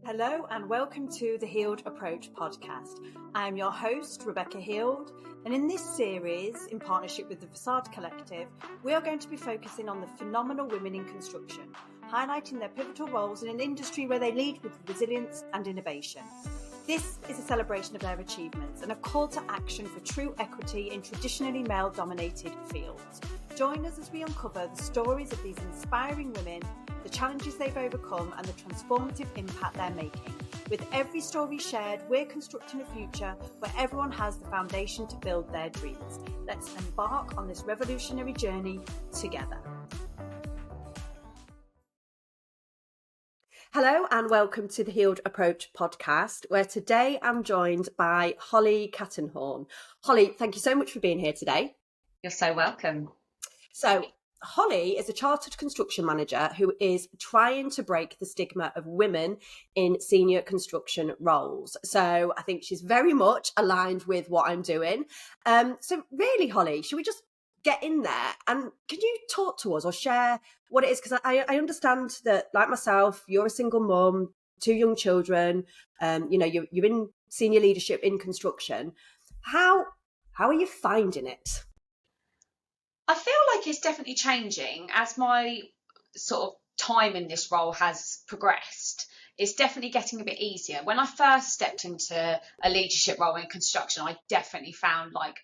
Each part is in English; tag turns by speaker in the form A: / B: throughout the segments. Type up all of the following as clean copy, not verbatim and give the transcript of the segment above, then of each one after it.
A: Hello and welcome to the Healed Approach podcast. I am your host, Rebecca Heald, and in this series, in partnership with the Facade Collective, we are going to be focusing on the phenomenal women in construction, highlighting their pivotal roles in an industry where they lead with resilience and innovation. This is a celebration of their achievements and a call to action for true equity in traditionally male-dominated fields. Join us as we uncover the stories of these inspiring women, the challenges they've overcome and the transformative impact they're making. With every story shared, we're constructing a future where everyone has the foundation to build their dreams. Let's embark on this revolutionary journey together. Hello and welcome to the Healed Approach podcast, where today I'm joined by Holly Kattenhorn. Holly, thank you so much for being here today.
B: You're so welcome.
A: So, Holly is a chartered construction manager who is trying to break the stigma of women in senior construction roles. So I think she's very much aligned with what I'm doing. So really, Holly, should we just get in there? And can you talk to us or share what it is? Because I understand that, like myself, you're a single mum, 2 young children, you're in senior leadership in construction. How are you finding it?
B: I feel like it's definitely changing as my sort of time in this role has progressed. It's definitely getting a bit easier. When I first stepped into a leadership role in construction, I definitely found like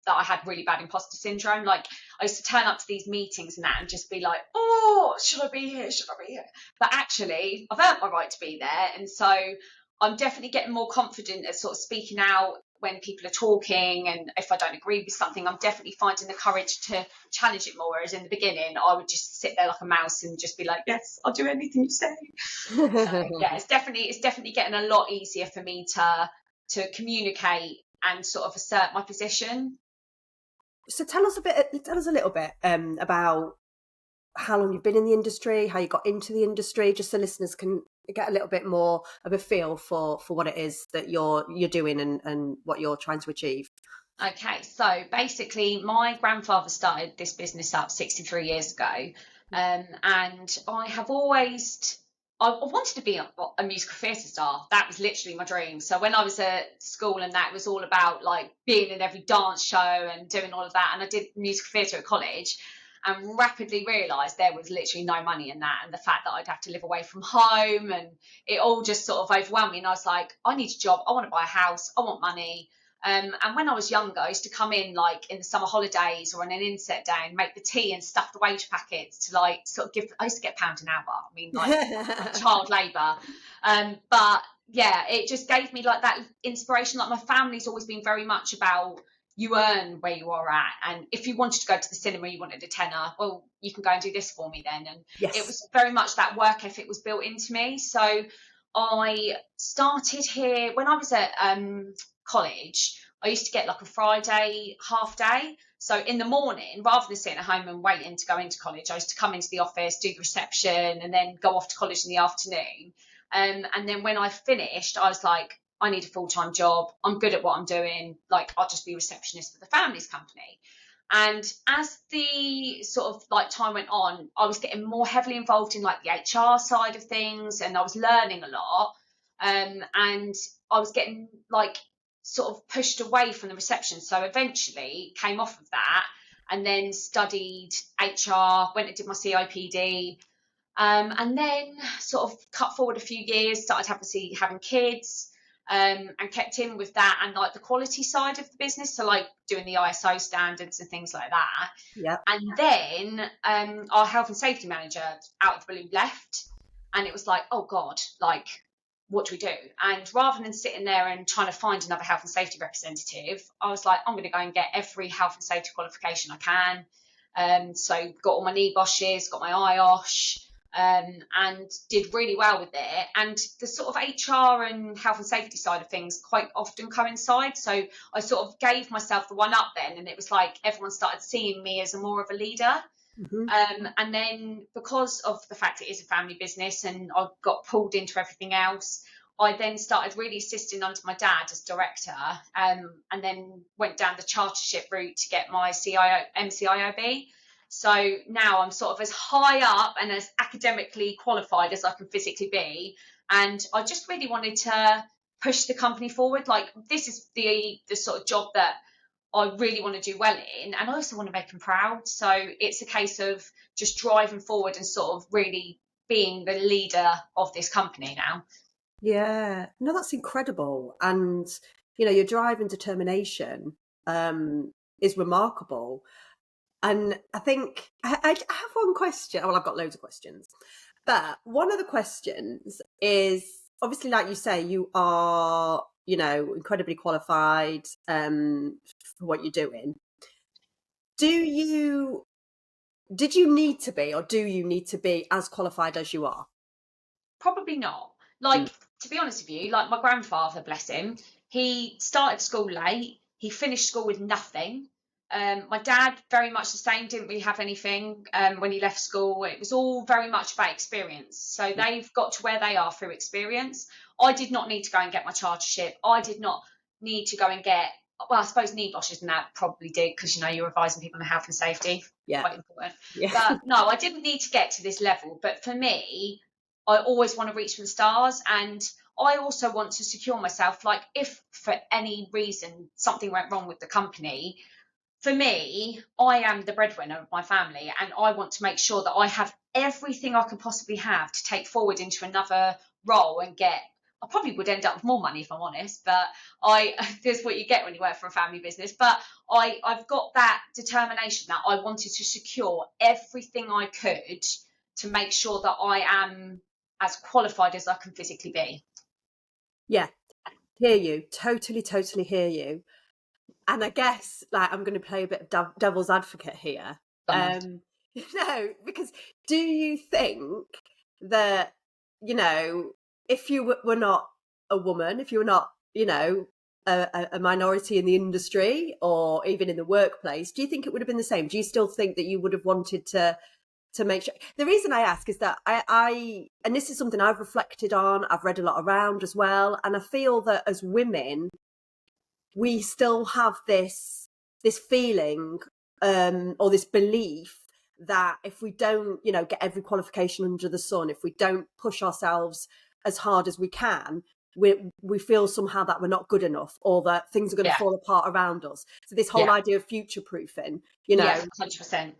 B: that I had really bad imposter syndrome. Like I used to turn up to these meetings and that and just be like, oh, should I be here? Should I be here? But actually, I've earned my right to be there. And so I'm definitely getting more confident at sort of speaking out when people are talking, and if I don't agree with something, I'm definitely finding the courage to challenge it more. Whereas in the beginning, I would just sit there like a mouse and just be like, yes, I'll do anything you say. So yeah, it's definitely getting a lot easier for me to communicate and sort of assert my position.
A: So tell us a little bit about how long you've been in the industry, how you got into the industry, just so listeners can get a little bit more of a feel for what it is that you're doing and what you're trying to achieve.
B: Okay, so basically my grandfather started this business up 63 years ago, and I have always I wanted to be a musical theatre star. That was literally my dream. So when I was at school and that, it was all about like being in every dance show and doing all of that, and I did musical theatre at college and rapidly realised there was literally no money in that, and the fact that I'd have to live away from home, and it all just sort of overwhelmed me. And I was like, I need a job, I want to buy a house, I want money. And when I was younger, I used to come in like in the summer holidays or on an inset day and make the tea and stuff the wage packets to like sort of give. I used to get £1 an hour. I mean, like child labour. But yeah, it just gave me like that inspiration. Like my family's always been very much about you earn where you are at, and if you wanted to go to the cinema, you wanted a tenner, well, you can go and do this for me then. And yes, it was very much that work ethic was built into me. So I started here when I was at college. I used to get like a Friday half day. So in the morning, rather than sitting at home and waiting to go into college, I used to come into the office, do the reception, and then go off to college in the afternoon. And then when I finished, I was like, I need a full-time job. I'm good at what I'm doing. Like, I'll just be a receptionist for the family's company. And as the sort of like time went on, I was getting more heavily involved in like the HR side of things, and I was learning a lot. And I was getting like sort of pushed away from the reception. So eventually came off of that and then studied HR, went and did my CIPD, and then sort of cut forward a few years, started having kids, and kept in with that and like the quality side of the business. So like doing the ISO standards and things like that.
A: Yeah.
B: And then our health and safety manager out of the blue left. And it was like, oh God, like, what do we do? And rather than sitting there and trying to find another health and safety representative, I was like, I'm going to go and get every health and safety qualification I can. So got all my NEBOShes, got my IOSH, and did really well with it. And the sort of HR and health and safety side of things quite often coincide. So I sort of gave myself the one up then, and it was like everyone started seeing me as more of a leader. Mm-hmm. And then because of the fact it is a family business and I got pulled into everything else, I then started really assisting under my dad as director, and then went down the chartership route to get my MCIOB. So now I'm sort of as high up and as academically qualified as I can physically be, and I just really wanted to push the company forward. Like, this is the sort of job that I really want to do well in, and I also want to make them proud. So it's a case of just driving forward and sort of really being the leader of this company now.
A: Yeah, no, that's incredible. And, your drive and determination is remarkable. And I think I have one question. Well, I've got loads of questions. But one of the questions is, obviously, like you say, you are, incredibly qualified for what you're doing. Did you need to be, or do you need to be as qualified as you are?
B: Probably not. Like, to be honest with you, like my grandfather, bless him, he started school late. He finished school with nothing. My dad, very much the same, didn't really have anything when he left school. It was all very much about experience. So they've got to where they are through experience. I did not need to go and get my chartership. I did not need to go and get, well, I suppose NEBOSH and that probably did, because, you're advising people on health and safety.
A: Yeah.
B: Quite important.
A: Yeah.
B: But no, I didn't need to get to this level. But for me, I always want to reach for the stars, and I also want to secure myself. Like, if for any reason something went wrong with the company, for me, I am the breadwinner of my family, and I want to make sure that I have everything I could possibly have to take forward into another role and get. I probably would end up with more money, if I'm honest, but there's what you get when you work for a family business. But I've got that determination that I wanted to secure everything I could to make sure that I am as qualified as I can physically be.
A: Yeah, hear you. Totally hear you. And I guess, like, I'm going to play a bit of devil's advocate here. Because do you think that, if you were not a woman, if you were not, a minority in the industry or even in the workplace, do you think it would have been the same? Do you still think that you would have wanted to make sure? The reason I ask is that I and this is something I've reflected on, I've read a lot around as well, and I feel that as women, we still have this feeling or this belief that if we don't, get every qualification under the sun, if we don't push ourselves as hard as we can, we feel somehow that we're not good enough, or that things are going to fall apart around us. So this whole idea of future proofing,
B: Yeah, 100%.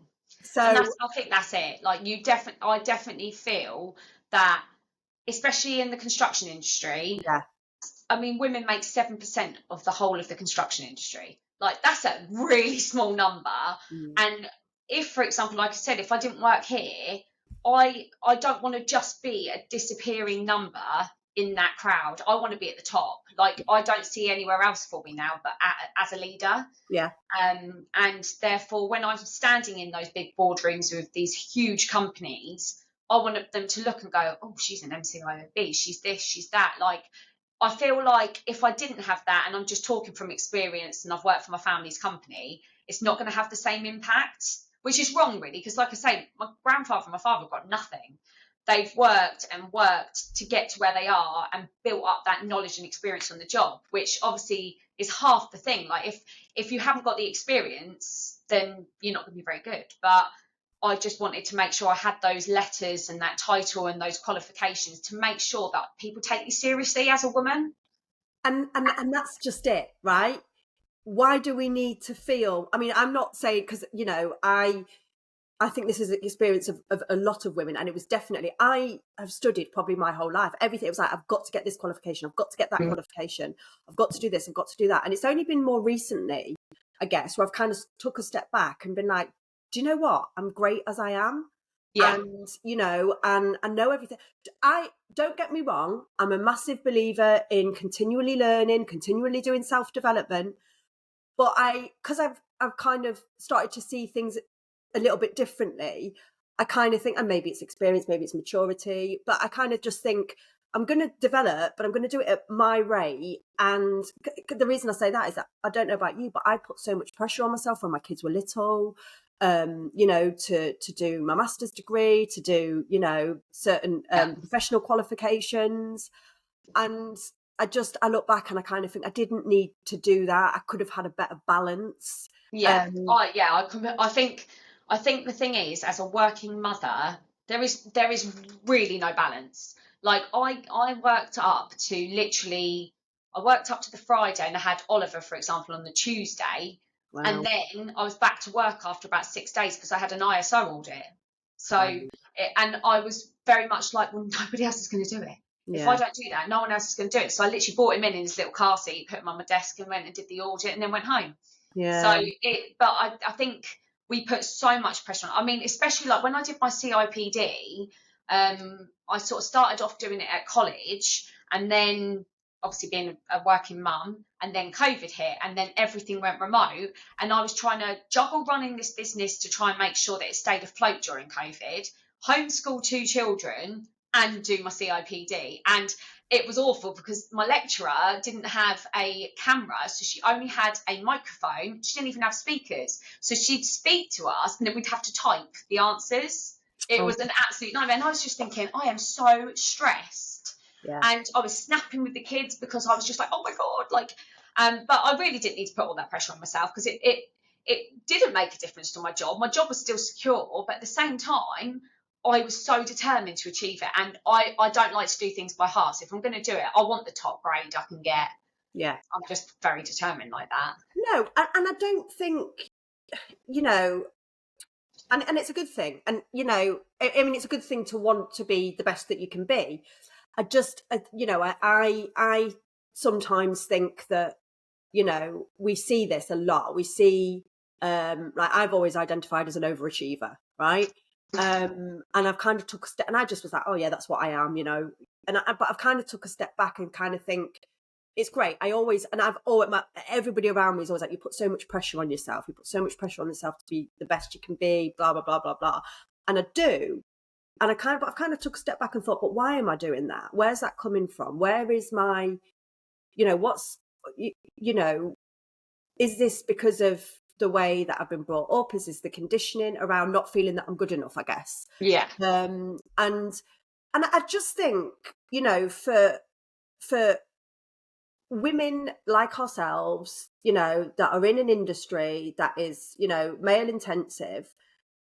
A: So
B: and I think that's it. Like, I definitely feel that, especially in the construction industry.
A: Yeah.
B: I mean, women make 7% of the whole of the construction industry. Like, that's a really small number. And if, for example, like I said, if I didn't work here, I don't want to just be a disappearing number in that crowd. I want to be at the top. Like, I don't see anywhere else for me now but as a leader.
A: Yeah.
B: And therefore, when I'm standing in those big boardrooms with these huge companies, I want them to look and go, oh, she's an MCIOB, she's this, she's that. Like, I feel like if I didn't have that, and I'm just talking from experience, and I've worked for my family's company, it's not going to have the same impact, which is wrong, really, because, like I say, my grandfather and my father have got nothing. They've worked and worked to get to where they are and built up that knowledge and experience on the job, which obviously is half the thing. Like, if you haven't got the experience, then you're not going to be very good. But I just wanted to make sure I had those letters and that title and those qualifications to make sure that people take me seriously as a woman.
A: And that's just it, right? Why do we need to feel? I mean, I'm not saying, because, I think this is an experience of a lot of women, and it was definitely, I have studied probably my whole life. Everything, it was like, I've got to get this qualification, I've got to get that qualification, I've got to do this, I've got to do that. And it's only been more recently, I guess, where I've kind of took a step back and been like, do you know what? I'm great as I am.
B: Yeah.
A: And, and I know everything. I don't get me wrong. I'm a massive believer in continually learning, continually doing self-development. But because I've kind of started to see things a little bit differently, I kind of think, and maybe it's experience, maybe it's maturity, but I kind of just think I'm going to develop, but I'm going to do it at my rate. And the reason I say that is that, I don't know about you, but I put so much pressure on myself when my kids were little, to do my master's degree, to do, certain professional qualifications. And I look back and I kind of think I didn't need to do that. I could have had a better balance.
B: Yeah. I think the thing is, as a working mother, there is really no balance. Like I worked up to literally, I worked up to the Friday and I had Oliver, for example, on the Tuesday.
A: Wow.
B: And then I was back to work after about 6 days because I had an ISO audit. So,
A: Wow.
B: and I was very much like, well, nobody else is going to do it. If I don't do that, no one else is going to do it. So I literally brought him in his little car seat, put him on my desk and went and did the audit and then went home. So but I think we put so much pressure on. I mean, especially like when I did my CIPD, I sort of started off doing it at college and then obviously being a working mum, and then COVID hit and then everything went remote. And I was trying to juggle running this business to try and make sure that it stayed afloat during COVID, homeschool 2 children and do my CIPD. And it was awful because my lecturer didn't have a camera, so she only had a microphone. She didn't even have speakers. So she'd speak to us and then we'd have to type the answers. It was an absolute nightmare. And I was just thinking, I am so stressed.
A: Yeah.
B: And I was snapping with the kids because I was just like, oh my God, like, but I really didn't need to put all that pressure on myself because it didn't make a difference to my job. My job was still secure, but at the same time, I was so determined to achieve it. And I don't like to do things by heart. So if I'm going to do it, I want the top grade I can get.
A: Yeah.
B: I'm just very determined like that.
A: No, and I don't think, you know, and it's a good thing. And, you know, I mean, it's a good thing to want to be the best that you can be. I just, you know, I sometimes think that, you know, we see this a lot. We see, like I've always identified as an overachiever, right? And I've kind of took a step, and I just was like, oh yeah, that's what I am, you know. But I've kind of took a step back and kind of think it's great. Everybody around me is always like, you put so much pressure on yourself. You put so much pressure on yourself to be the best you can be, blah blah blah blah blah. And I do. And I've kind of took a step back and thought, but why am I doing that? Where's that coming from? Where is my, you know, you know, is this because of the way that I've been brought up? Is this the conditioning around not feeling that I'm good enough, I guess?
B: Yeah.
A: And I just think, you know, for women like ourselves, you know, that are in an industry that is, you know, male intensive,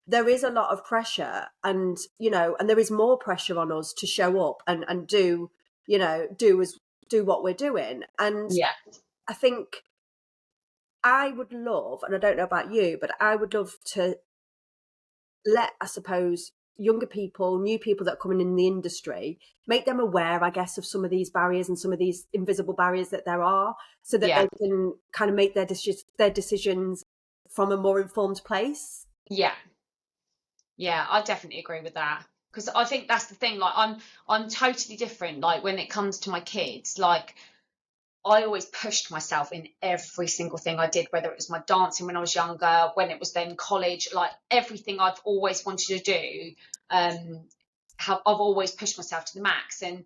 A: there is a lot of pressure, and, you know, and there is more pressure on us to show up and do, you know, do what we're doing. And
B: yeah,
A: I think I would love, and I don't know about you, but I would love to let, I suppose, younger people, new people that are coming in the industry, make them aware, I guess, of some of these barriers and some of these invisible barriers that there are, so that
B: Yeah.
A: they can kind of make their decisions from a more informed place.
B: Yeah. Yeah, I definitely agree with that. Because I think that's the thing. Like, I'm totally different. Like, when it comes to my kids, like, I always pushed myself in every single thing I did, whether it was my dancing when I was younger, when it was then college, like everything I've always wanted to do. I've always pushed myself to the max. And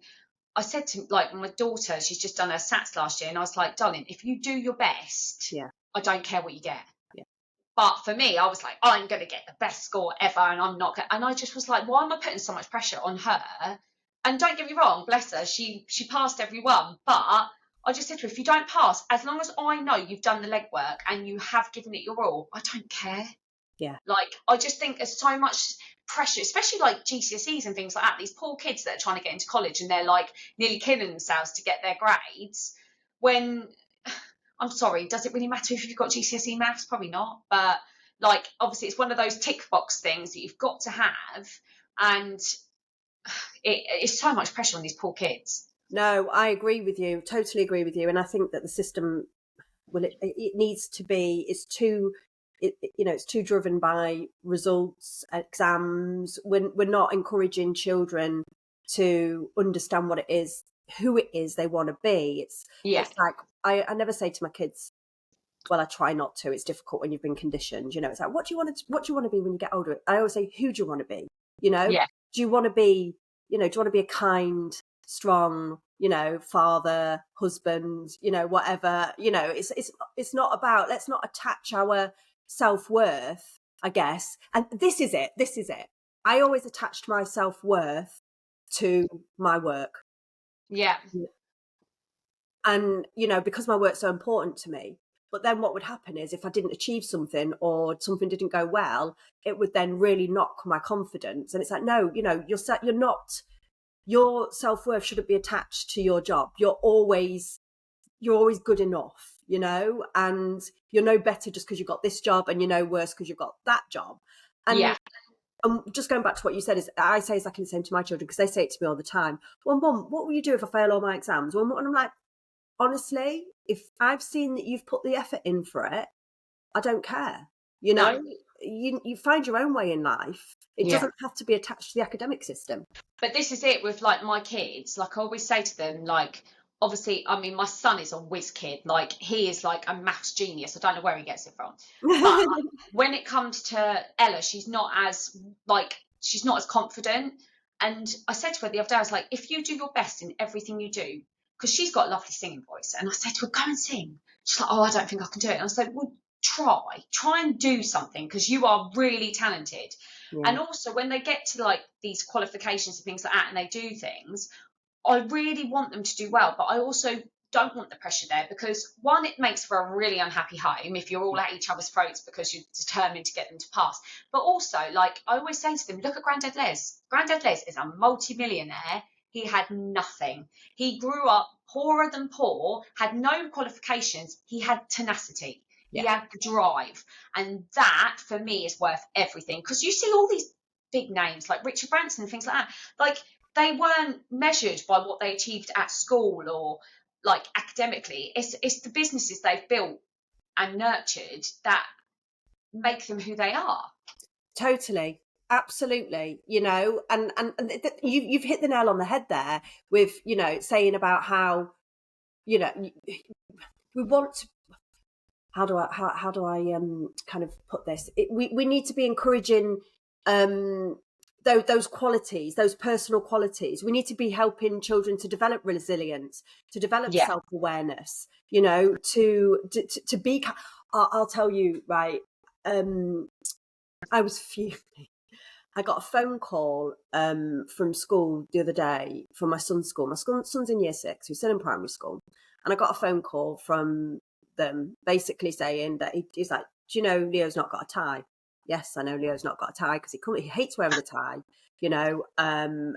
B: I said to, like, my daughter, she's just done her SATs last year, and I was like, darling, if you do your best,
A: Yeah.
B: I don't care what you get.
A: Yeah.
B: But for me, I was like, I'm going to get the best score ever, and I'm not going. And I just was like, why am I putting so much pressure on her? And don't get me wrong, bless her, she passed every one. But I just said to her, if you don't pass, as long as I know you've done the legwork and you have given it your all, I don't care.
A: Yeah.
B: Like, I just think there's so much pressure, especially like GCSEs and things like that. These poor kids that are trying to get into college and they're like nearly killing themselves to get their grades. When, I'm sorry, does it really matter if you've got GCSE maths? Probably not. But like, obviously, it's one of those tick box things that you've got to have. And it's so much pressure on these poor kids.
A: No, I agree with you. Totally agree with you. And I think that the system, well, it needs to be, you know, it's too driven by results, exams. We're not encouraging children to understand what it is, who it is they want to be. It's like, I never say to my kids, well, I try not to. It's difficult when you've been conditioned. You know, it's like, what do you want to be when you get older? I always say, who do you want to be? You know, do you want to be, you know, do you want to be a kind, strong, you know, father, husband, you know, whatever, you know, it's not about, let's not attach our self-worth, I guess. And this is it. I always attached my self-worth to my work.
B: Yeah.
A: And, you know, because my work's so important to me. But then what would happen is if I didn't achieve something or something didn't go well, it would then really knock my confidence. And it's like, no, you know, you're not, your self-worth shouldn't be attached to your job. You're always good enough, you know, and you're no better just because you've got this job, and you're no worse because you've got that job. And just going back to what you said, is I say exactly the same to my children, because they say it to me all the time. Well, Mum, what will you do if I fail all my exams? Well, and I'm like, honestly, if I've seen that you've put the effort in for it, I don't care. You know, you find your own way in life. It doesn't have to be attached to the academic system.
B: But this is it with like my kids. Like I always say to them, like, obviously, I mean, my son is a whiz kid. Like he is like a maths genius. I don't know where he gets it from. But when it comes to Ella, she's not as confident. And I said to her the other day, I was like, if you do your best in everything you do, because she's got a lovely singing voice, and I said to her, go and sing. She's like, oh, I don't think I can do it. And I said, well, try and do something, because you are really talented. And also when they get to like these qualifications and things like that, and they do things, I really want them to do well, but I also don't want the pressure there, because one, it makes for a really unhappy home if you're all at each other's throats because you're determined to get them to pass. But also, like I always say to them, look at Grandad Les. Grandad Les is a multi-millionaire. He had nothing. He grew up poorer than poor, had no qualifications. He had tenacity. He had the drive. And that, for me, is worth everything. Because you see all these big names like Richard Branson and things like that. Like, they weren't measured by what they achieved at school or like academically. It's the businesses they've built and nurtured that make them who they are.
A: Totally. Absolutely. You know, and you've hit the nail on the head there with, you know, saying about how, you know, we want to, how do I kind of put this? We need to be encouraging those qualities, those personal qualities. We need to be helping children to develop resilience, to develop self-awareness, you know, to be. I'll tell you, right. I was fuming. I got a phone call from school the other day, from my son's school. My son's in year 6, he's still in primary school. And I got a phone call from them basically saying that he's like, do you know Leo's not got a tie? Yes, I know Leo's not got a tie, because he hates wearing the tie. You know,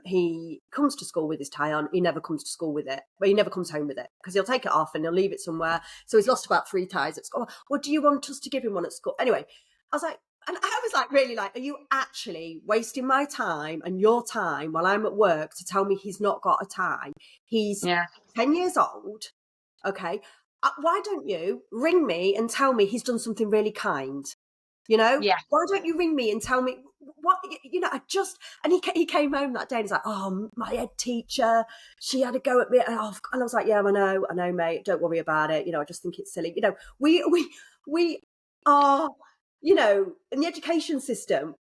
A: he comes to school with his tie on. He never comes to school with it, but he never comes home with it, because he'll take it off and he'll leave it somewhere. So he's lost about 3 ties at school. Well, do you want us to give him one at school? Anyway, I was like, and I was like, really, like, are you actually wasting my time and your time while I'm at work to tell me he's not got a tie? He's 10 years old. Okay. Why don't you ring me and tell me he's done something really kind? You know, why don't you ring me and tell me what, you know, and he came home that day and he's like, oh, my head teacher, she had a go at me. And I was like, yeah, I know, mate. Don't worry about it. You know, I just think it's silly. You know, we are, you know, in the education system,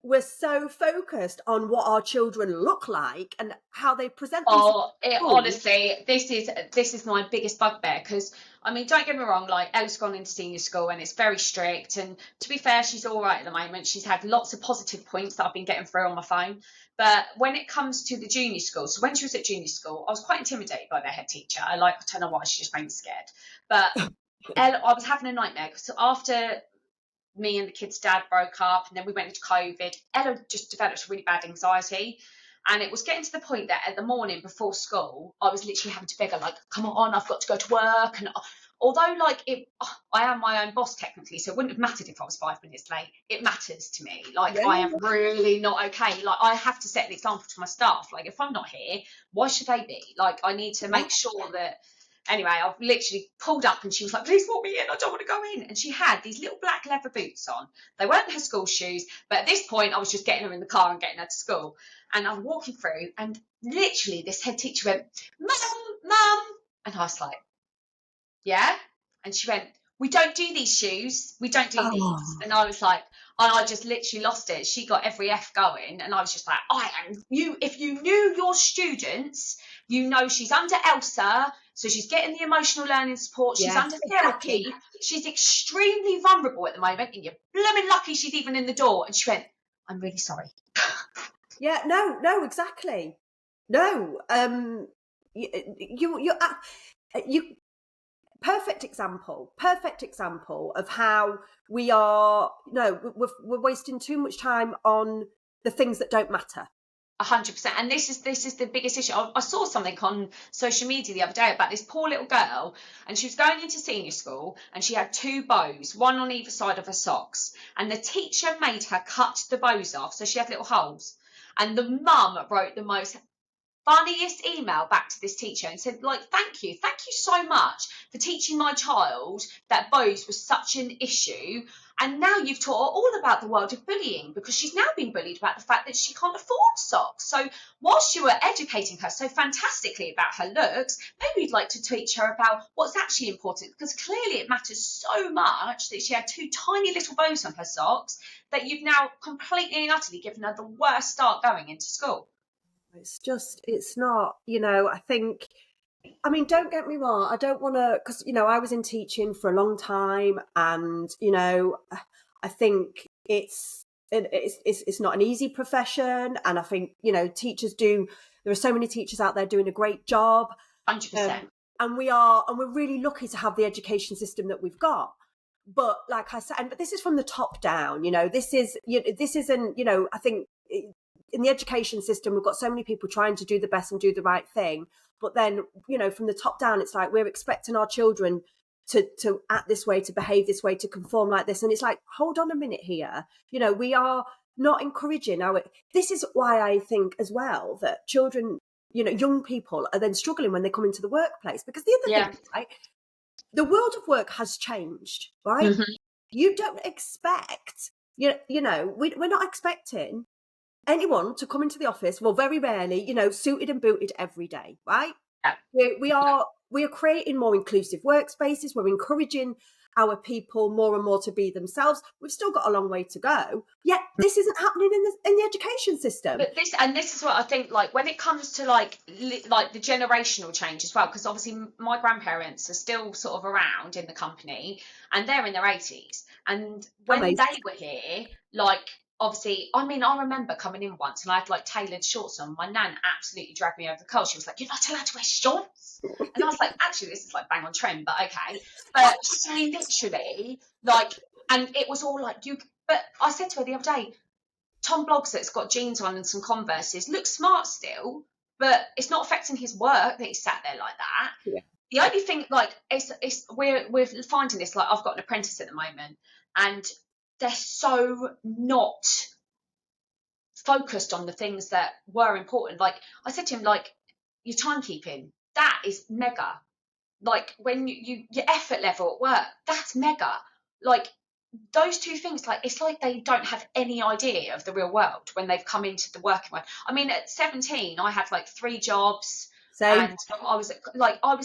A: we're so focused on what our children look like and how they present themselves.
B: Honestly, this is my biggest bugbear, because I mean, don't get me wrong, like Ella's gone into senior school and it's very strict, and to be fair, she's all right at the moment. She's had lots of positive points that I've been getting through on my phone. But when it comes to the junior school, so when she was at junior school, I was quite intimidated by their head teacher. I don't know why, she just made me scared. But Ella, I was having a nightmare, because after me and the kid's dad broke up, and then we went into COVID, Ella just developed really bad anxiety. And it was getting to the point that at the morning before school, I was literally having to beg her, like, come on, I've got to go to work. And although, like, I am my own boss technically, so it wouldn't have mattered if I was 5 minutes late. It matters to me. Like, I am really not okay. Like, I have to set an example to my staff. Like, if I'm not here, why should they be? Like, I need to make sure that. Anyway, I've literally pulled up and she was like, please walk me in, I don't want to go in. And she had these little black leather boots on. They weren't her school shoes, but at this point I was just getting her in the car and getting her to school. And I'm walking through, and literally this head teacher went, Mum. And I was like, yeah? And she went, we don't do these shoes. We don't do these. And I was like, I just literally lost it. She got every F going. And I was just like, if you knew your students, you know she's under Elsa, so she's getting the emotional learning support. She's under therapy. Exactly. She's extremely vulnerable at the moment, and you're blooming lucky she's even in the door. And she went, I'm really sorry.
A: Yeah, no, exactly. No, you perfect example of how we are. No, we're wasting too much time on the things that don't matter.
B: 100%. And this is the biggest issue. I saw something on social media the other day about this poor little girl, and she was going into senior school, and she had 2 bows, one on either side of her socks, and the teacher made her cut the bows off so she had little holes. And the mum wrote the most funniest email back to this teacher and said, like, thank you so much for teaching my child that bows was such an issue, and now you've taught her all about the world of bullying, because she's now been bullied about the fact that she can't afford socks. So whilst you were educating her so fantastically about her looks, maybe you'd like to teach her about what's actually important, because clearly it matters so much that she had 2 tiny little bows on her socks, that you've now completely and utterly given her the worst start going into school.
A: It's not, I mean, don't get me wrong, I don't want to, because, I was in teaching for a long time, and, I think it's not an easy profession. And I think, there are so many teachers out there doing a great job.
B: 100%.
A: And we're really lucky to have the education system that we've got. But like I said, but this is from the top down, this isn't, I think in the education system, we've got so many people trying to do the best and do the right thing. But then, from the top down, it's like we're expecting our children to act this way, to behave this way, to conform like this. And it's like, hold on a minute here. We are not encouraging this is why I think as well that children, young people are then struggling when they come into the workplace. Because the other thing is, right, the world of work has changed, right?
B: Mm-hmm.
A: You don't expect, we're not expecting anyone to come into the office, well, very rarely, suited and booted every day, right?
B: Yeah.
A: We are creating more inclusive workspaces. We're encouraging our people more and more to be themselves. We've still got a long way to go. Yet this isn't happening in the education system.
B: But this is what I think, like, when it comes to like the generational change as well, because obviously my grandparents are still sort of around in the company, and they're in their 80s. And when
A: Amazing.
B: they were here, like, obviously, I mean, I remember coming in once and I had like tailored shorts on. My nan absolutely dragged me over the coals. She was like, "You're not allowed to wear shorts." And I was like, actually, this is like bang on trend, but okay. But she literally, like, and it was all like, but I said to her the other day, Tom Bloggs that's got jeans on and some Converses looks smart still, but it's not affecting his work that he's sat there like that.
A: Yeah.
B: The only thing, like, we're finding this, like, I've got an apprentice at the moment, and they're so not focused on the things that were important. Like, I said to him, like, your timekeeping, that is mega. Like, when your effort level at work, that's mega. Like, those 2 things, like, it's like they don't have any idea of the real world when they've come into the working world. I mean, at 17, I had like 3 jobs.
A: Same.
B: And I was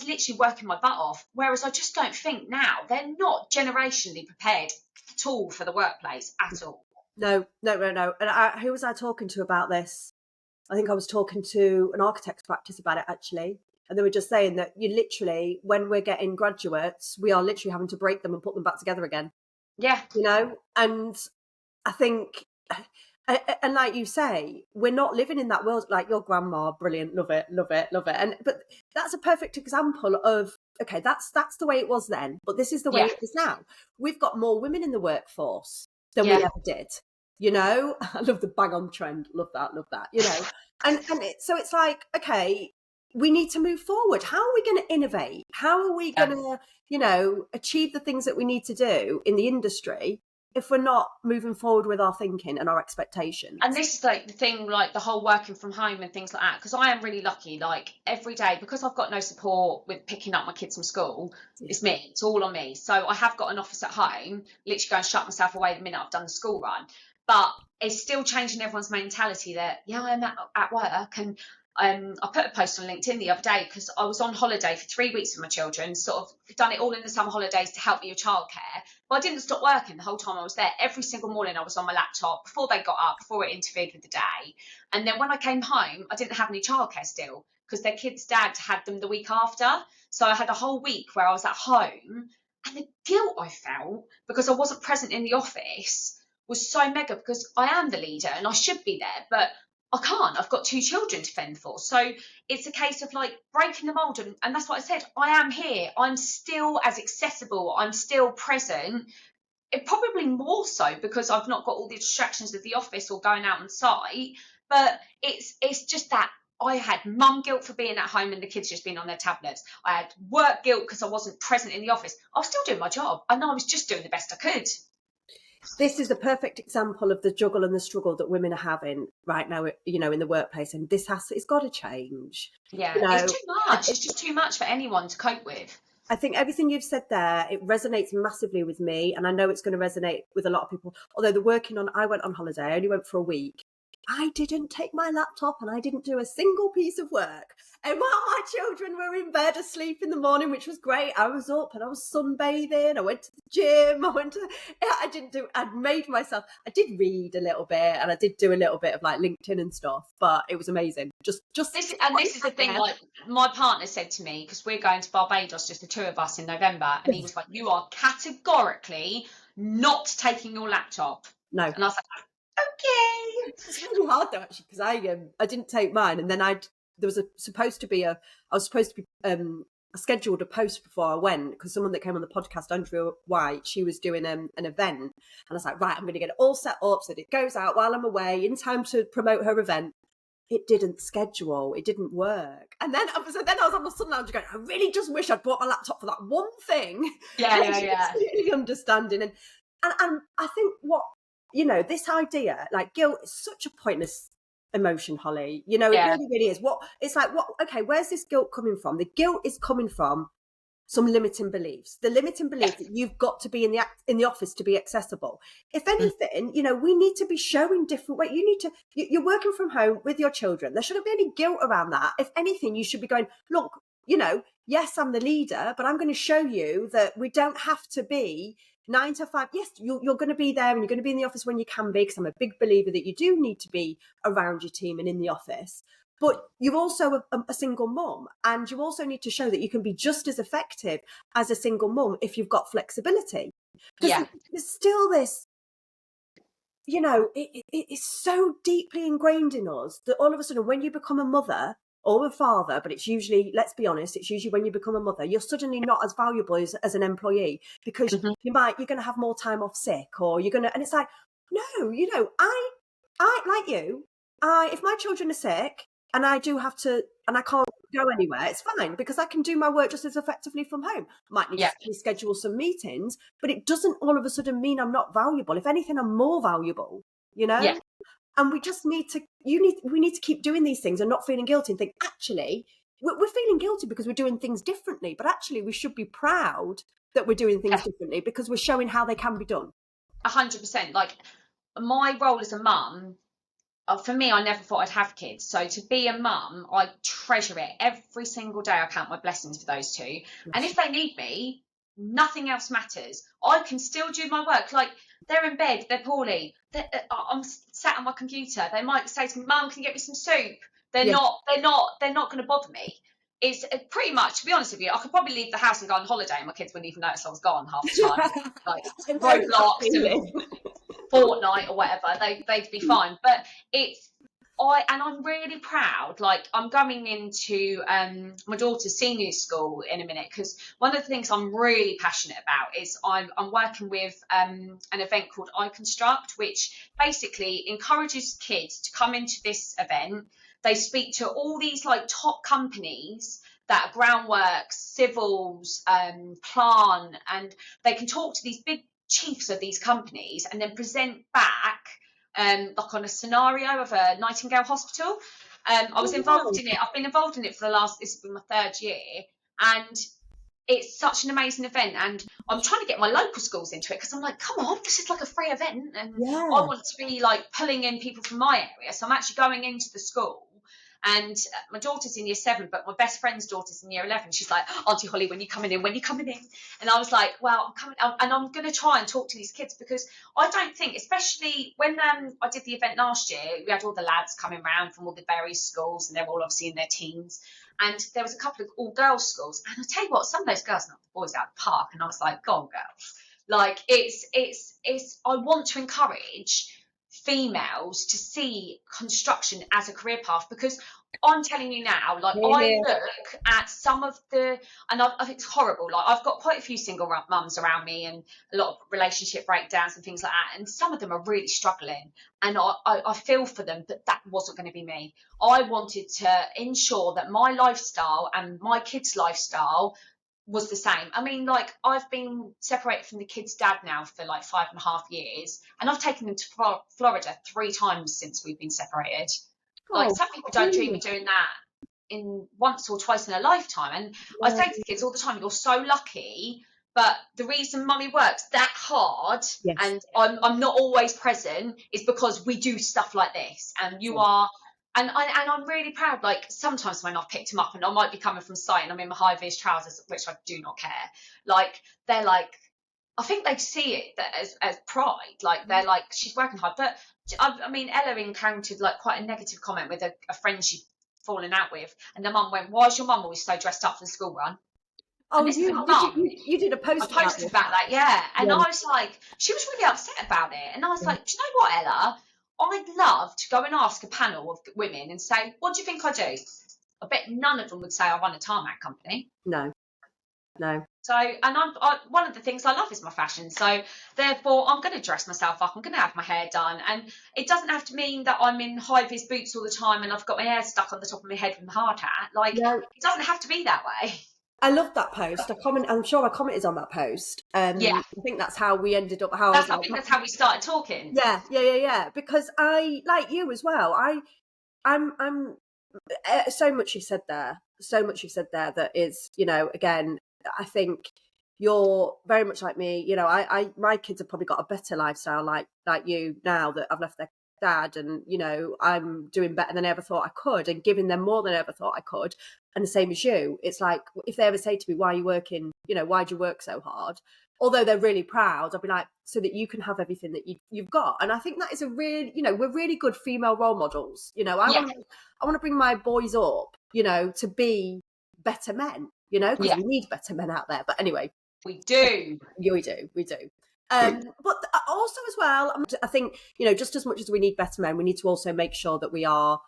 B: literally working my butt off. Whereas I just don't think now they're not generationally prepared at all for the workplace at all.
A: No. And who was I talking to about this? I think I was talking to an architect's practice about it, actually. And they were just saying that you literally, when we're getting graduates, we are literally having to break them and put them back together again.
B: Yeah.
A: And I think, and like you say, we're not living in that world. Like your grandma, brilliant, love it. But that's a perfect example of, okay, that's the way it was then, but this is the way it is now. We've got more women in the workforce than we ever did. I love the bang on trend. Love that. And so it's like, okay, we need to move forward. How are we going to innovate? How are we going to, achieve the things that we need to do in the industry if we're not moving forward with our thinking and our expectations?
B: And this is like the thing, like the whole working from home and things like that, because I am really lucky, like every day, because I've got no support with picking up my kids from school, it's me, it's all on me. So I have got an office at home, literally go and shut myself away the minute I've done the school run. But it's still changing everyone's mentality that, I'm at work. And I put a post on LinkedIn the other day because I was on holiday for 3 weeks with my children, sort of done it all in the summer holidays to help me with childcare. But I didn't stop working the whole time I was there. Every single morning I was on my laptop before they got up, before it interfered with the day. And then when I came home, I didn't have any childcare still because their kid's dad had them the week after. So I had a whole week where I was at home, and the guilt I felt because I wasn't present in the office was so mega, because I am the leader and I should be there, but I can't. I've got 2 children to fend for. So it's a case of like breaking the mold. And that's what I said. I am here. I'm still as accessible. I'm still present. It probably more so because I've not got all the distractions of the office or going out on site. But it's just that I had mum guilt for being at home and the kids just being on their tablets. I had work guilt because I wasn't present in the office. I was still doing my job. I know I was just doing the best I could.
A: This is the perfect example of the juggle and the struggle that women are having right now, in the workplace. And it's got to change.
B: Yeah, it's too much. It's just too much for anyone to cope with.
A: I think everything you've said there, it resonates massively with me. And I know it's going to resonate with a lot of people. Although I went on holiday, I only went for a week. I didn't take my laptop and I didn't do a single piece of work. And while my children were in bed asleep in the morning, which was great, I was up and I was sunbathing. I went to the gym. I did read a little bit and I did do a little bit of like LinkedIn and stuff, but it was amazing. This is
B: the thing, like my partner said to me, because we're going to Barbados, just the two of us in November, and he was like, you are categorically not taking your laptop.
A: No.
B: And I was like, okay.
A: It's really hard though, actually, because I didn't take mine, and then I was supposed to be scheduled a post before I went, because someone that came on the podcast, Andrea White, she was doing an event, and I was like, right, I'm going to get it all set up so that it goes out while I'm away in time to promote her event. It didn't schedule. It didn't work. And then I was on the sun lounge going, I really just wish I'd bought my laptop for that one thing.
B: Yeah.
A: Really understanding. And I think this idea, like guilt, is such a pointless emotion, Holly. It really, really is. Okay, where's this guilt coming from? The guilt is coming from some limiting beliefs. The limiting belief that you've got to be in the office to be accessible. If anything, we need to be showing different way. You're working from home with your children. There shouldn't be any guilt around that. If anything, you should be going, look, yes, I'm the leader, but I'm going to show you that we don't have to be 9 to 5. Yes, you're going to be there and you're going to be in the office when you can be, because I'm a big believer that you do need to be around your team and in the office. But you're also a single mum, and you also need to show that you can be just as effective as a single mum if you've got flexibility. There's still this, it's so deeply ingrained in us that all of a sudden when you become a mother or a father, but it's usually, let's be honest, it's usually when you become a mother, you're suddenly not as valuable as an employee, because you're going to have more time off sick, or and it's like, no, I like you. If my children are sick, and I do have to, and I can't go anywhere, it's fine, because I can do my work just as effectively from home. Might need to schedule some meetings, but it doesn't all of a sudden mean I'm not valuable. If anything, I'm more valuable, And we just need to, we need to keep doing these things and not feeling guilty and think, actually, we're feeling guilty because we're doing things differently, but actually we should be proud that we're doing things differently, because we're showing how they can be done.
B: 100%. Like my role as a mum, for me, I never thought I'd have kids. So to be a mum, I treasure it. Every single day I count my blessings for those two. And if they need me, nothing else matters. I can still do my work. Like, they're in bed, they're poorly, I'm sat on my computer. They might say to me, Mum, can you get me some soup? They're not going to bother me. It's pretty much, to be honest with you, I could probably leave the house and go on holiday and my kids wouldn't even notice I was gone half the time. Like Roblox and Fortnite or whatever, they'd be fine. But I'm really proud. Like, I'm going into my daughter's senior school in a minute, because one of the things I'm really passionate about is I'm working with an event called iConstruct, which basically encourages kids to come into this event. They speak to all these like top companies that are groundworks, civils, plant, and they can talk to these big chiefs of these companies and then present back like on a scenario of a Nightingale hospital. I was involved in it. I've been involved in it for this has been my 3rd year, and it's such an amazing event. And I'm trying to get my local schools into it, because I'm like, come on, this is like a free event, and I want to be like pulling in people from my area. So I'm actually going into the school. And my daughter's in year 7, but my best friend's daughter's in year 11. She's like, Auntie Holly, when you coming in? And I was like, well, I'm coming, and I'm going to try and talk to these kids, because I don't think, especially when I did the event last year, we had all the lads coming around from all the various schools, and they're all obviously in their teens. And there was a couple of all-girls schools. And I tell you what, some of those girls knocked the boys out of the park. And I was like, go on, girls. Like, I want to encourage females to see construction as a career path, because I'm telling you now, like I
A: Yeah.
B: look at some of the, and I think it's horrible. Like I've got quite a few single mums around me, and a lot of relationship breakdowns and things like that. And some of them are really struggling, and I feel for them. But that wasn't going to be me. I wanted to ensure that my lifestyle and my kids' lifestyle was the same. I mean, like I've been separated from the kids' dad now for like 5.5 years, and I've taken them to Florida 3 times since we've been separated. Like
A: Oh,
B: some people don't dream of doing that in once or twice in a lifetime. And I
A: yeah.
B: say to the kids all the time, you're so lucky. But the reason mummy works that hard
A: Yes.
B: and I'm not always present is because we do stuff like this. And you are, and I'm really proud. Like sometimes when I've picked them up and I might be coming from site and I'm in my high vis trousers, which I do not care. Like they're like, I think they see it as pride. Like they're like, she's working hard. But I mean, Ella encountered like quite a negative comment with a friend she'd fallen out with, and the mum went, "Why is your mum always so dressed up for the school run?" And
A: Oh,
B: this is a
A: you did
B: mum.
A: you did a
B: I
A: post about
B: posted
A: this.
B: about that, yeah. And I
A: Yeah.
B: was like, she was really upset about it. And I was
A: Yeah.
B: like, do you know what, Ella? I'd love to go and ask a panel of women and say, what do you think I do? I bet none of them would say I run a tarmac company.
A: No. No.
B: So, and one of the things I love is my fashion. So, therefore, I'm going to dress myself up. I'm going to have my hair done. And it doesn't have to mean that I'm in high vis boots all the time and I've got my hair stuck on the top of my head with my hard hat. Like,
A: No.
B: it doesn't have to be that way.
A: I love that post. I'm sure I commented on that post.
B: Yeah.
A: I think that's how we ended up. How I was
B: I
A: like,
B: think that's how we started talking.
A: yeah. Because I like you as well. I'm so much you've said there. So much you've said there that is, again, I think you're very much like me. My kids have probably got a better lifestyle like you now that I've left their dad, and I'm doing better than I ever thought I could, and giving them more than I ever thought I could. And the same as you, it's like if they ever say to me, "Why are you working? Why do you work so hard?" Although they're really proud, I'll be like, so that you can have everything that you've got. And I think that is a really, we're really good female role models. I
B: Yeah.
A: want to bring my boys up, to be better men, because
B: Yeah.
A: we need better men out there. But anyway,
B: We do.
A: yeah, we do. But also as well, I think, just as much as we need better men, we need to also make sure that we are,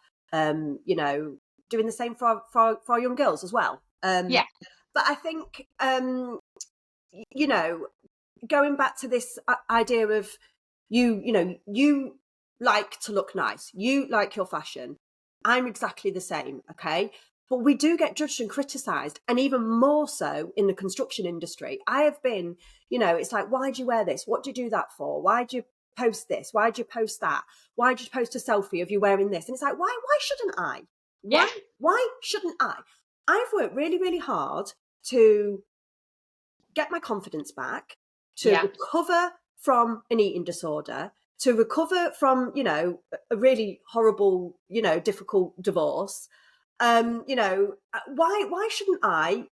A: doing the same for our young girls as well.
B: Yeah.
A: But I think, going back to this idea of you like to look nice, you like your fashion. I'm exactly the same, okay? But we do get judged and criticised, and even more so in the construction industry. I have been, it's like, why do you wear this? What do you do that for? Why do you post this? Why do you post that? Why do you post a selfie of you wearing this? And it's like, why shouldn't I?
B: Yeah.
A: Why shouldn't I? I've worked really, really hard to get my confidence back, to recover from an eating disorder, to recover from, a really horrible, difficult divorce. Why shouldn't I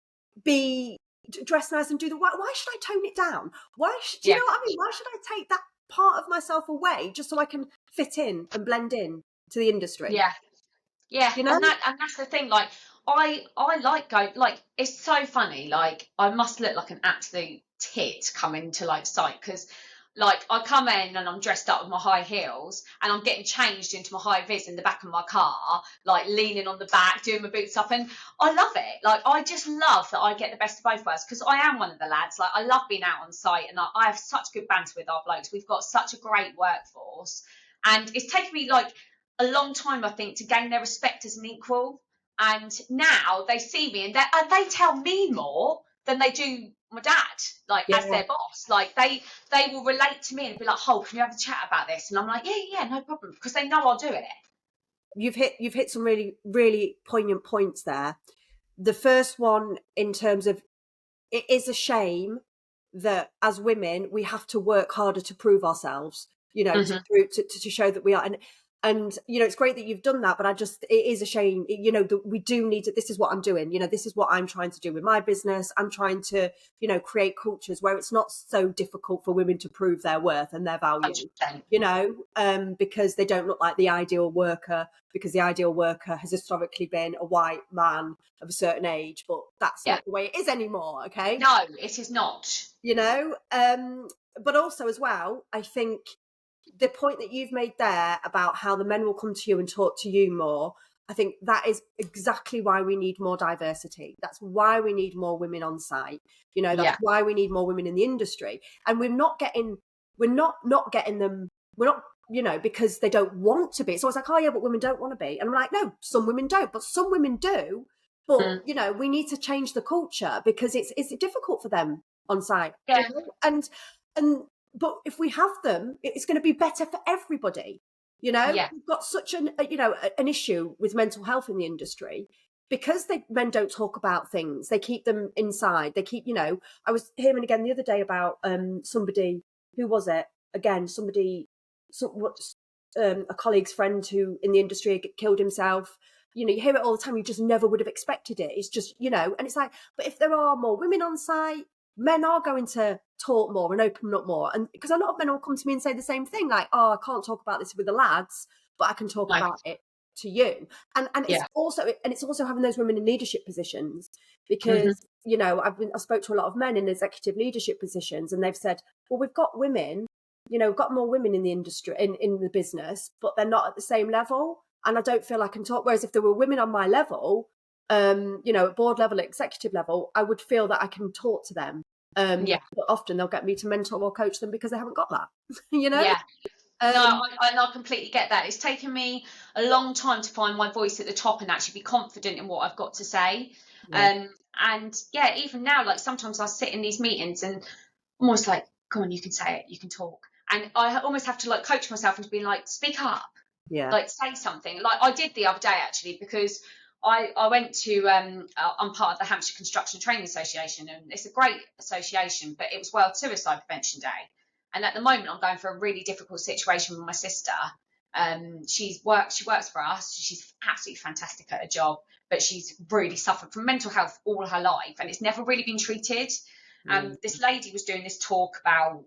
A: be dressed nice and do why should I tone it down? Do you know what I mean? Why should I take that part of myself away just so I can fit in and blend in to the industry?
B: Yeah. Yeah.
A: You know?
B: And that's the thing. Like I like go like it's so funny. Like I must look like an absolute tit coming to like site because like I come in and I'm dressed up with my high heels and I'm getting changed into my high vis in the back of my car, like leaning on the back, doing my boots up, and I love it. Like I just love that I get the best of both worlds because I am one of the lads. Like I love being out on site and I have such good banter with our blokes. We've got such a great workforce, and it's taken me like a long time, I think, to gain their respect as an equal. And now they see me and they tell me more than they do my dad, like as their boss. Like they will relate to me and be like, "Oh, can you have a chat about this?" And I'm like, "Yeah, no problem," because they know I'll do it.
A: You've hit some really, really poignant points there. The first one, in terms of, it is a shame that as women we have to work harder to prove ourselves, to show that we are, and it's great that you've done that, but it is a shame, that we do need to. This is what I'm doing, this is what I'm trying to do with my business. I'm trying to, create cultures where it's not so difficult for women to prove their worth and their value,
B: 100%.
A: because they don't look like the ideal worker, because the ideal worker has historically been a white man of a certain age, but that's not the way it is anymore. Okay.
B: No, it is not.
A: But also as well, I think the point that you've made there about how the men will come to you and talk to you more, I think that is exactly why we need more diversity. That's why we need more women on site. You know, that's why we need more women in the industry. And we're not getting them, we're not, you know, because they don't want to be. It's always like, oh yeah, but women don't want to be. And I'm like, no, some women don't, but some women do. But, you know, we need to change the culture because it's difficult for them on site.
B: Yeah.
A: You know? But if we have them, it's going to be better for everybody. You know, we've got such an issue with mental health in the industry because men don't talk about things. They keep them inside. They keep, you know, I was hearing again the other day about somebody, who was it? Again, a colleague's friend who in the industry killed himself. You know, you hear it all the time. You just never would have expected it. It's just, you know, and it's like, but if there are more women on site, men are going to talk more and open up more. And because a lot of men will come to me and say the same thing, like, oh, I can't talk about this with the lads, but I can talk about it to you. And it's also having those women in leadership positions because, you know, I spoke to a lot of men in executive leadership positions and they've said, well, we've got women, you know, we've got more women in the industry, in the business, but they're not at the same level. And I don't feel I can talk. Whereas if there were women on my level, you know, at board level, executive level, I would feel that I can talk to them. But often they'll get me to mentor or coach them because they haven't got that, you know?
B: Yeah. No, I completely get that. It's taken me a long time to find my voice at the top and actually be confident in what I've got to say. And even now, like sometimes I sit in these meetings and I'm almost like, come on, you can say it, you can talk. And I almost have to like coach myself into being like, speak up, like say something. Like I did the other day actually, because I went to I'm part of the Hampshire Construction Training Association, and it's a great association, but it was World Suicide Prevention Day. And at the moment, I'm going for a really difficult situation with my sister. She works for us. She's absolutely fantastic at her job, but she's really suffered from mental health all her life, and it's never really been treated. This lady was doing this talk about,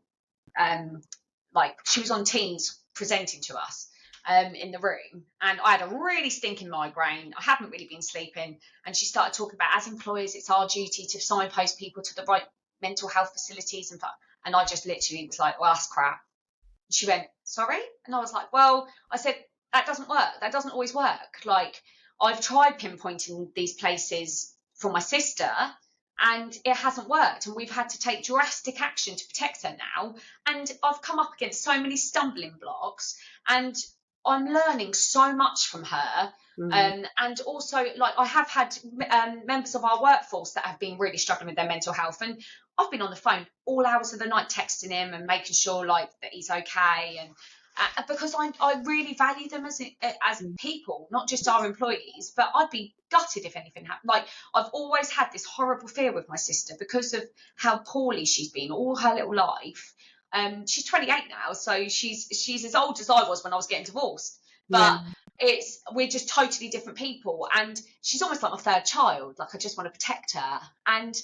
B: like she was on Teams presenting to us in the room, and I had a really stinking migraine. I haven't really been sleeping, and she started talking about, as employers, it's our duty to signpost people to the right mental health facilities, and I just literally was like, well, that's crap. She went, sorry? And I was like, well, I said, that doesn't work. That doesn't always work. Like, I've tried pinpointing these places for my sister and it hasn't worked. And we've had to take drastic action to protect her now. And I've come up against so many stumbling blocks and I'm learning so much from her. And also, like, I have had members of our workforce that have been really struggling with their mental health, and I've been on the phone all hours of the night texting him and making sure like that he's okay, and because I really value them as people, not just our employees. But I'd be gutted if anything happened. Like, I've always had this horrible fear with my sister because of how poorly she's been all her little life. She's 28 now, so she's as old as I was when I was getting divorced. But we're just totally different people, and she's almost like my third child. Like, I just want to protect her, and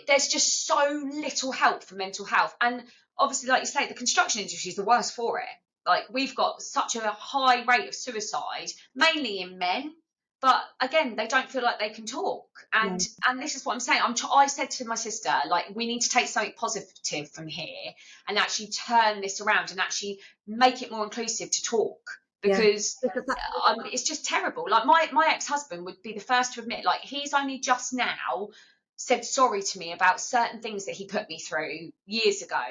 B: there's just so little help for mental health. And obviously, like you say, the construction industry is the worst for it. Like, we've got such a high rate of suicide, mainly in men. But again, they don't feel like they can talk. And this is what I'm saying. I said to my sister, like, we need to take something positive from here and actually turn this around and actually make it more inclusive to talk. Because it's just terrible. Like, my ex-husband would be the first to admit, like, he's only just now said sorry to me about certain things that he put me through years ago.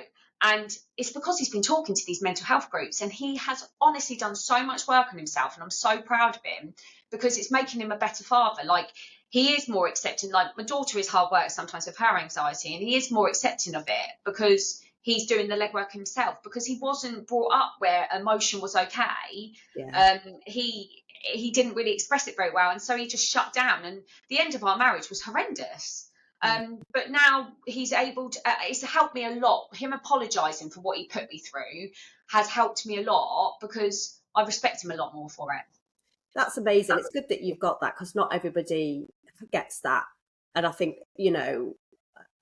B: And it's because he's been talking to these mental health groups, and he has honestly done so much work on himself, and I'm so proud of him because it's making him a better father. Like, he is more accepting. Like, my daughter is hard work sometimes with her anxiety, and he is more accepting of it because he's doing the legwork himself, because he wasn't brought up where emotion was okay. He didn't really express it very well, and so he just shut down, and the end of our marriage was horrendous. But now he's able to, it's helped me a lot. Him apologising for what he put me through has helped me a lot because I respect him a lot more for it.
A: That's amazing. It's good that you've got that, because not everybody gets that. And I think, you know,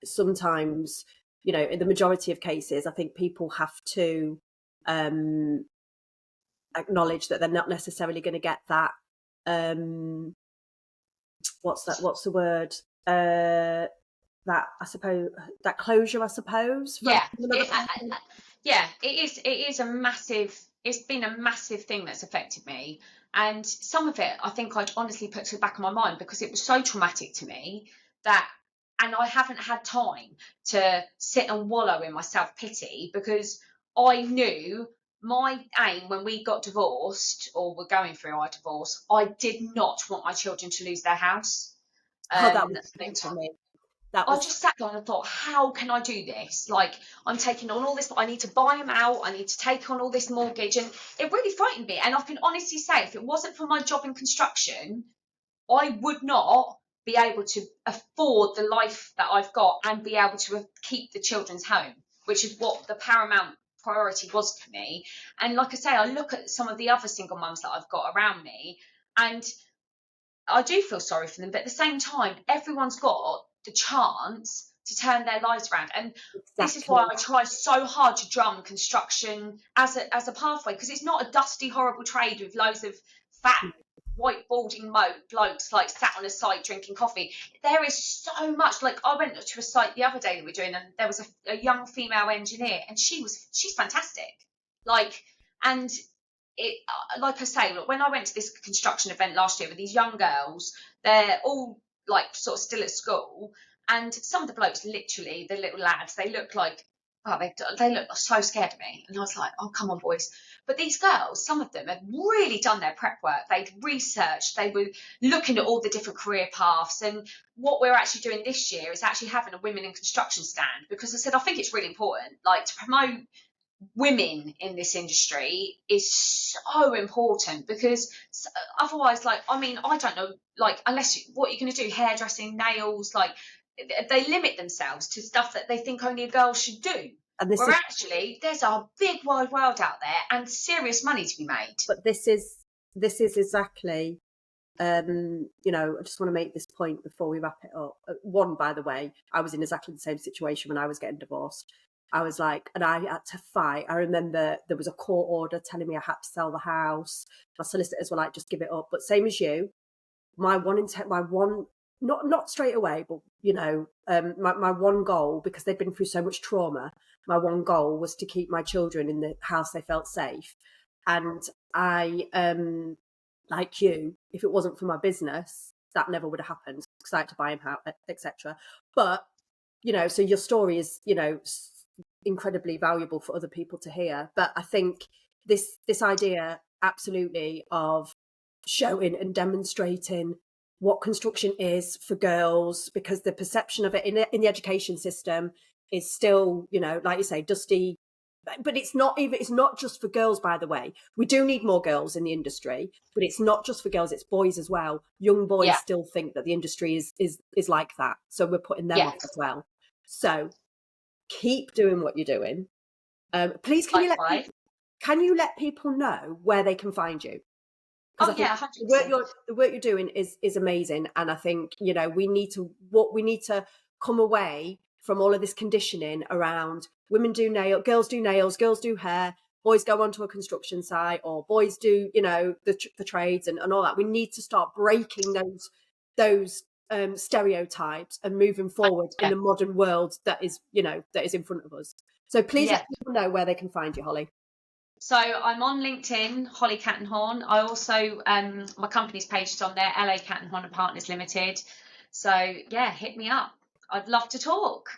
A: sometimes, you know, in the majority of cases, I think people have to acknowledge that they're not necessarily going to get that. What's the word? That, I suppose, that closure, I suppose.
B: It is a massive, it's been a massive thing that's affected me. And some of it, I think I'd honestly put to the back of my mind because it was so traumatic to me that, and I haven't had time to sit and wallow in my self-pity, because I knew my aim when we got divorced, or were going through our divorce, I did not want my children to lose their house.
A: Oh, that was big for me. That
B: I
A: was
B: just sat down and thought, how can I do this? Like, I'm taking on all this, I need to buy them out, I need to take on all this mortgage. And it really frightened me. And I can honestly say, if it wasn't for my job in construction, I would not be able to afford the life that I've got and be able to keep the children's home, which is what the paramount priority was for me. And like I say, I look at some of the other single mums that I've got around me, and I do feel sorry for them, but at the same time, everyone's got the chance to turn their lives around. And this is why I try so hard to drum construction as a pathway, because it's not a dusty, horrible trade with loads of fat, white, balding blokes like sat on a site drinking coffee. There is so much. Like, I went to a site the other day that we're doing, and there was a young female engineer, and she's fantastic. Like, and it, like I say, look, when I went to this construction event last year with these young girls, they're all like sort of still at school, and some of the blokes, literally the little lads, they look like, oh, they look so scared of me, and I was like, oh, come on, boys. But these girls, some of them had really done their prep work. They'd researched, they were looking at all the different career paths. And what we're actually doing this year is actually having a women in construction stand, because I said I think it's really important, like, to promote women in this industry is so important, because otherwise, like, I mean, I don't know, like, unless what you're going to do, hairdressing, nails, like, they limit themselves to stuff that they think only a girl should do,
A: and this
B: where
A: is,
B: actually there's a big wide world out there and serious money to be made.
A: but this is exactly, you know, I just want to make this point before we wrap it up. One, by the way, I was in exactly the same situation when I was getting divorced. I was like, and I had to fight. I remember there was a court order telling me I had to sell the house. My solicitors were like, just give it up. But same as you, my one, not straight away, but, you know, my one goal, because they'd been through so much trauma, my one goal was to keep my children in the house they felt safe. And I, like you, if it wasn't for my business, that never would have happened, because I had to buy him out, etc. But, you know, so your story is, you know, incredibly valuable for other people to hear. But I think this idea absolutely of showing and demonstrating what construction is for girls, because the perception of it in the education system is still, you know, like you say, dusty. But it's not just for girls, by the way. We do need more girls in the industry, but it's not just for girls, it's boys as well. Young boys still think that the industry is like that, so we're putting them off as well. So keep doing what you're doing. Please, can you let people know where they can find you?
B: Oh, yeah, 100%.
A: The work you're doing is amazing, and I think, you know, we need to come away from all of this conditioning around women do girls do nails, girls do hair, boys go onto a construction site, or boys do, you know, the trades and all that. We need to start breaking those stereotypes and moving forward in the modern world that is, you know, that is in front of us. So please let people know where they can find you, Holly.
B: So I'm on LinkedIn, Holly Kattenhorn. I also, my company's page is on there, LA Kattenhorn and Partners Limited. So yeah, hit me up. I'd love to talk.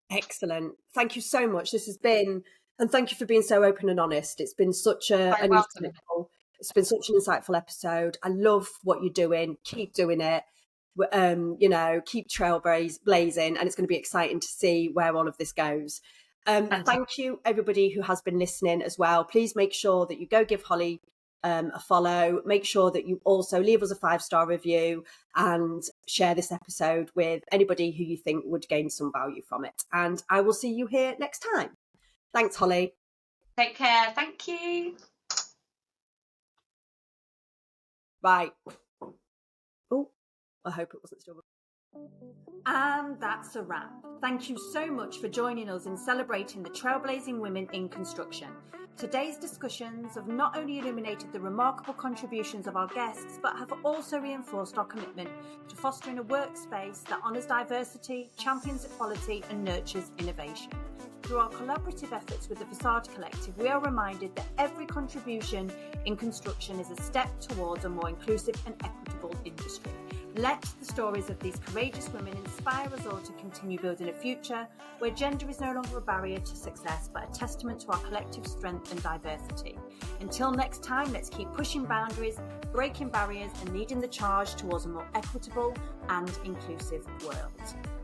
A: Excellent. Thank you so much. This has been, and thank you for being so open and honest. It's been such it's been such an insightful episode. I love what you're doing. Keep doing it. You know, keep trailblazing, and it's going to be exciting to see where all of this goes. Thank you, everybody who has been listening as well. Please make sure that you go give Holly a follow. Make sure that you also leave us a 5-star review and share this episode with anybody who you think would gain some value from it. And I will see you here next time. Thanks, Holly.
B: Take care. Thank you.
A: Bye. Oh, I hope it wasn't still. And that's a wrap. Thank you so much for joining us in celebrating the trailblazing women in construction. Today's discussions have not only illuminated the remarkable contributions of our guests, but have also reinforced our commitment to fostering a workspace that honours diversity, champions equality and nurtures innovation. Through our collaborative efforts with the Facade Collective, we are reminded that every contribution in construction is a step towards a more inclusive and equitable industry. Let the stories of these courageous women inspire us all to continue building a future where gender is no longer a barrier to success, but a testament to our collective strength and diversity. Until next time, let's keep pushing boundaries, breaking barriers, and leading the charge towards a more equitable and inclusive world.